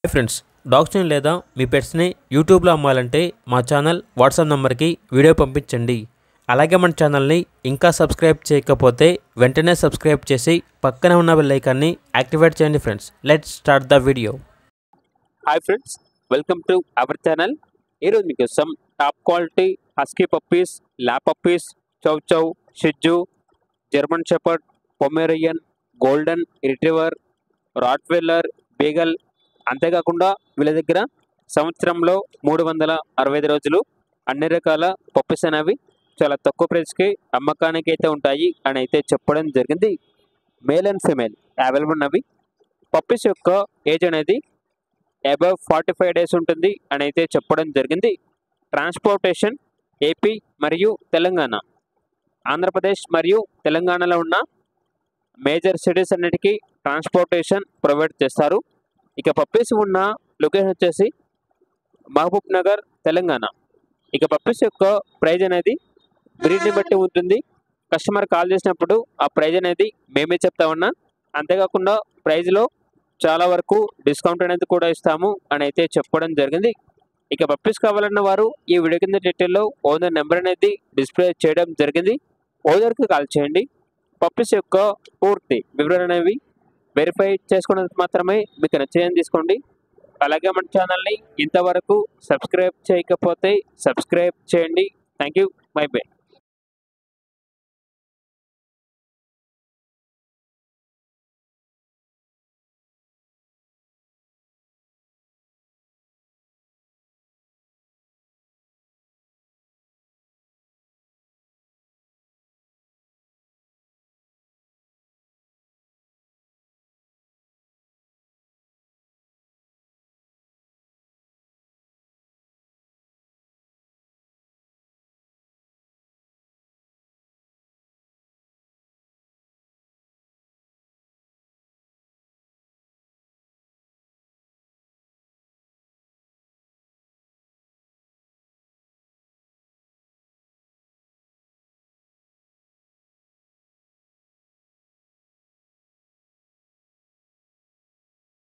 Hi friends, డాగ్స్ని లేదా మీ పెట్స్ని యూట్యూబ్లో అమ్మాలంటే మా ఛానల్ వాట్సాప్ నెంబర్కి వీడియో పంపించండి. అలాగే మన ఛానల్ని ఇంకా సబ్స్క్రైబ్ చేయకపోతే వెంటనే సబ్స్క్రైబ్ చేసి పక్కనే ఉన్న బెల్ ఐకాన్ని యాక్టివేట్ చేయండి. Friends, let's start the video. Hi friends, welcome to our channel. ఈరోజు మీకోసం top quality husky puppies, lab puppies, chow chow, షిజ్జు, German shepherd, Pomeranian, golden retriever, rottweiler, beagle, అంతేకాకుండా వీళ్ళ దగ్గర సంవత్సరంలో 365 రోజులు అన్ని రకాల పప్పీస్ అనేవి చాలా తక్కువ ప్రైస్కి అమ్మకానికి అయితే ఉంటాయి అని అయితే చెప్పడం జరిగింది. మేల్ అండ్ ఫీమేల్ అవైలబుల్ ఉన్నవి. పప్పీస్ యొక్క ఏజ్ అనేది అబవ్ 45 డేస్ ఉంటుంది అని అయితే చెప్పడం జరిగింది. ట్రాన్స్పోర్టేషన్ ఏపీ మరియు తెలంగాణ, ఆంధ్రప్రదేశ్ మరియు తెలంగాణలో ఉన్న మేజర్ సిటీస్ అన్నిటికీ ట్రాన్స్పోర్టేషన్ ప్రొవైడ్ చేస్తారు. ఇక పప్పీస్ ఉన్న లొకేషన్ వచ్చేసి మహబూబ్ నగర్, తెలంగాణ. ఇక పప్పీస్ యొక్క ప్రైజ్ అనేది బ్రీడ్ని బట్టి ఉంటుంది. కస్టమర్ కాల్ చేసినప్పుడు ఆ ప్రైజ్ అనేది మేమే చెప్తా ఉన్నా. అంతేకాకుండా ప్రైజ్లో చాలా వరకు డిస్కౌంట్ అనేది కూడా ఇస్తాము అని అయితే చెప్పడం జరిగింది. ఇక పప్పీస్ కావాలన్న వారు ఈ వీడియో కింద డీటెయిల్లో ఓనర్ నెంబర్ అనేది డిస్ప్లే చేయడం జరిగింది. ఓనర్కి కాల్ చేయండి. పప్పీస్ యొక్క పూర్తి వివరణ అనేవి వెరిఫై చేసుకోవడానికి మాత్రమే మీకు నచ్చేయని తీసుకోండి. అలాగే మన ఛానల్ని ఇంతవరకు సబ్స్క్రైబ్ చేయకపోతే సబ్స్క్రైబ్ చేయండి. Thank you. By by.